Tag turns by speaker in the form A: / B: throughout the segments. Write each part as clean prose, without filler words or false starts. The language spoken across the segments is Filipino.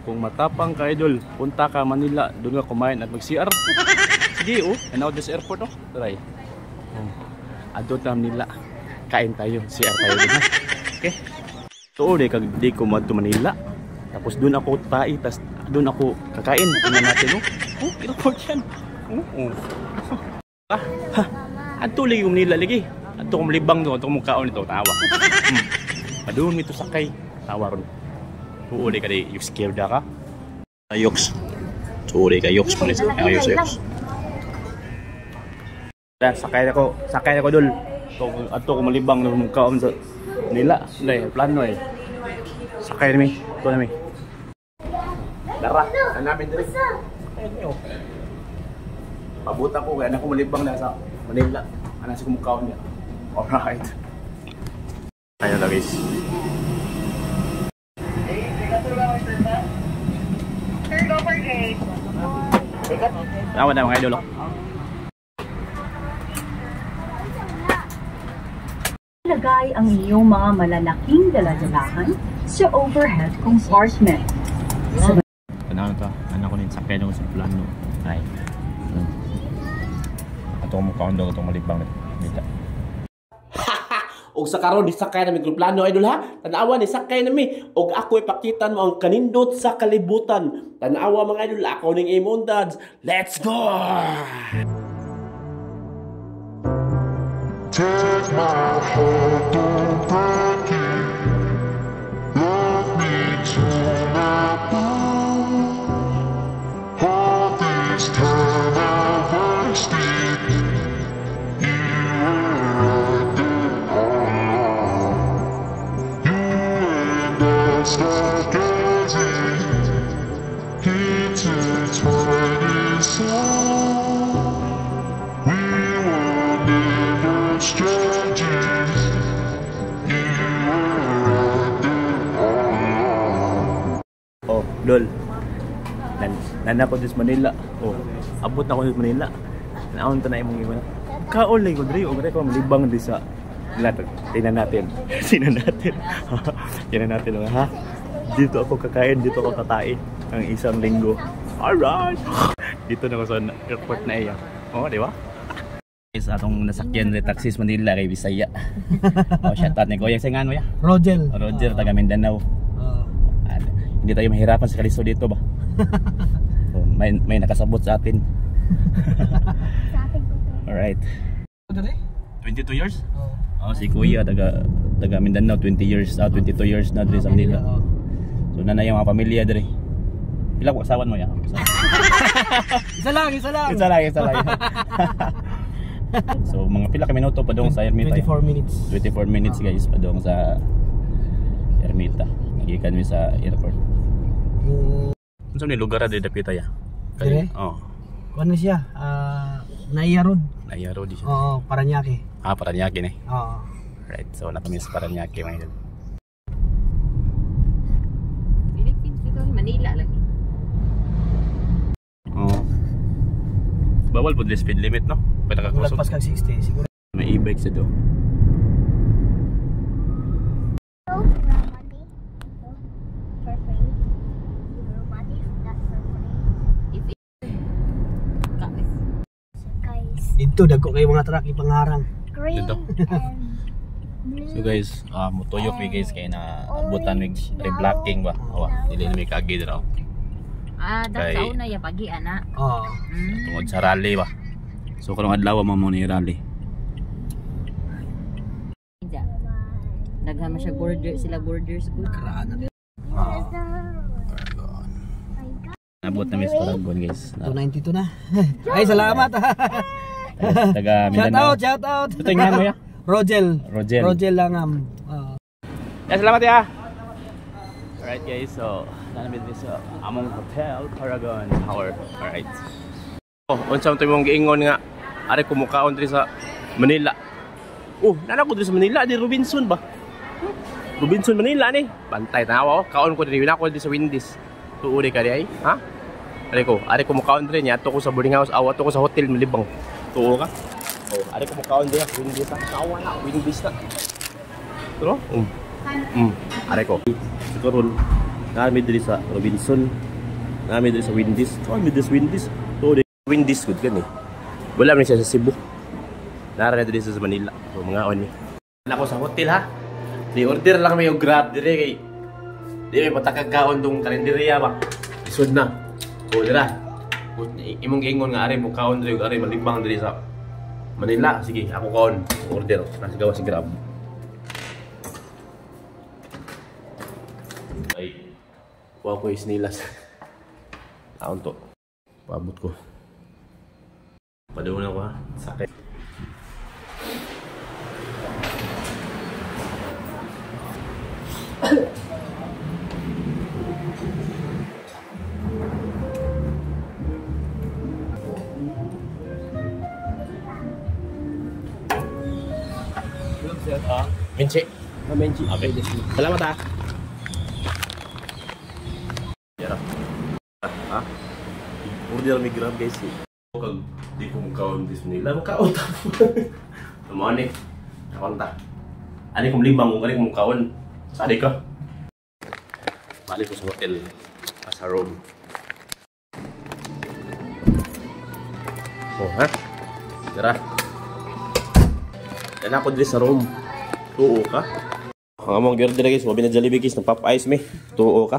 A: Kung matapang ka idol, punta ka Manila, doon ka kumain at mag-CR. Sige oh, ano this airport oh. Try. Adto ta Manila. Kain tayo, CR tayo din ha. Okay. So di ko madto Manila. Tapos doon ako tae, tas doon ako kakain. Tingnan natin oh. Oh, airport yan. Oh. Adto lagi ko Manila lagi. Adto ko malibang doon, adto ko mukhaon ito, tawa. Padung ito sakay, tawa ron. Uuli ka di, yung scared ka? Yoks. So uuli ka, yoks mo nito. Yoks. Sakay ako dul. Ato ko malibang ng kaon sa nila. Hindi, plano eh. Sakay nami. Ito nami. Dara, hanapin diri. Ayun. Pabuta ko, kaya ako malibang na sa Manila. Ano sa kumukhaon niya. Alright. Ayun na guys. Tama na mga idol.
B: Ilagay ang iyong mga malalaking dala-dalahan sa overhead compartment.
A: Ano to? Ano ko rin sa peno sa plano. Ay. Ato mo kaon daw itong malibang nito.
C: Og sa karon ni sakay na mi plano idol ha. Tanawa ni sakay na mi og ako ipakitan mo ang kanindot sa kalibutan. Tanawa mga idol ako ning imong dads. Let's go.
D: Take my heart, don't break it. Love me to my bone. All this time I've wasted. You were right there all along. You and I stuck as intertwined so. We were never strangers. You were right there all along.
A: Oh, lol. Nana ko sa Manila. Oh, abot na ko sa Manila. Naon ta na imong iwan. Kaon lay ko diri, og ko malibang di sa lahat. Tingnan natin. Tingnan natin ha. Dito ako kakain, dito ako tatae ang isang linggo. Alright. Dito na ko sa airport na iya. Oh, di ba? Is atong nasakyan ni Taxis Manila kay Bisaya. Oh, shout out ni Goyang singan mo ya.
E: Roger,
A: taga Mindanao. Hindi tayo mahirapan sa kalisto dito ba? So, may nakasabot sa atin. Alright. 22 years? Oh, si Kuya taga Mindanao 20 years, 22 years na diri sa Manila. So nanay yung mga pamilya diri. Pila ko asawan mo ya?
E: Isa lang.
A: So mga pila ka minuto pa dong sa Ermita.
E: 24 minutes.
A: 24 minutes guys pa dong sa Ermita. Nagikan mi sa airport. Unsa ni lugar diri dapita ya?
E: Dire?
A: Oh.
E: Ano siya? Naiya Road.
A: Naiya Road siya.
E: Oo, Paranaque.
A: Paranaque ni.
E: Oo.
A: Right. So nakamiss Paranaque mga idol.
B: Philippines dito, Manila lagi.
A: Oh. Bawal po the speed limit no? Pwede ka kusog.
E: Lagpas kag 60 siguro.
A: May e-bike sa do.
E: Dito dagko kay mga truck ipangarang.
A: Dito. So guys, mutuyok mi guys kay na abutan mig reblocking ba. Awa, dili mi kagi dira.
B: Daw na ya pagi ana.
E: Oo.
A: Tungod sa rally ba. So karong adlaw mo ni rally.
B: Daghan siya borders good.
E: Karaan na.
A: Nabot na mi sa Paragon guys.
E: 292 na. Ay salamat.
A: Taga Mindanao.
E: Shout out.
A: Ito yung mo ya? Rogel Langam. Salamat ya. Alright guys, so nanamit ni sa among hotel Paragon Tower. Alright. Oh, unsa man imong giingon nga ari kumukaon diri sa Manila. Oh, nana ko diri sa Manila, di Robinson ba? Robinson Manila ni. Bantay tanawa oh. Kaon ko diri na ko diri sa Wendy's. Tuuri ka di ay, ha? Ari kumukaon diri nya ato ko sa boarding house, aw ato ko sa hotel Malibang. Tuo ka? Oh, ari kumukaon diri sa Wendy's ta. Kawa na, Wendy's ta. Tulo? Ari ko. Siguro
C: Nami diri sa Robinson. Nami diri sa Wendy's. Nami diri sa Wendy's. To Wendy's good kan eh. Wala man siya sa Cebu. Nara na diri sa Manila. So mga on ni. Ako sa hotel ha. Di order lang may Grab dire kay di may patakagkaon tong kalendarya ba. Isod na. O dira. Imong giingon nga ari mo kaon diri ari malibang diri sa Manila. Sige, ako kaon order. Nasa gawa si Grab. Ay. Kuha ko isnilas. Taon to. Paabot ko. Paduna ko ha. Sakit. Minci.
E: Menchi.
C: Okay. Salamat ha. Yarap. Ha? Order mi Grab guys. Kag di ko makaon dis nila makaon ta. Tumani. Kaon ta. Ani kung limang kung kani kung kaon. Sadi ka. Balik ko sa hotel. Sa room. Oh, ha? Tara. Yan ako dito sa room. Tuo ka? Ang among girl dito guys, wabi na Jollibee guys, ng pop ice me. Tuo ka?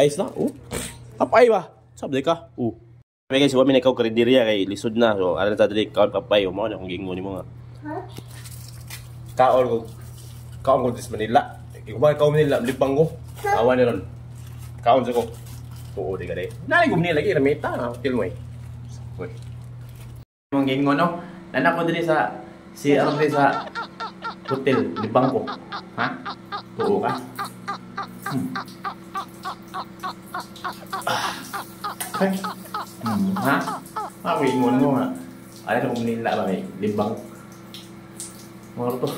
C: Ice na? Oh. Pop ice ba? Sabi ka? Oh. Sabi guys, wabi na ikaw karinderya kay lisod na. So, ano na tadi kaon pop ice. Umao na kung gingon mo nga. Kaon ko dis Manila. Ikaw kaon Manila, libang ko. Awan ni ron. Kaon sa ko. Tuo di ka day. Nalay ko nila lagi rameta, hotel mo eh. Uy. Mong gingon no? Nanak ko diri sa sa hotel, libang ko. Ha? Tuo ka? Ay. Ha? Awingon mo ha? Ano kung nila ba may libang? Mga to.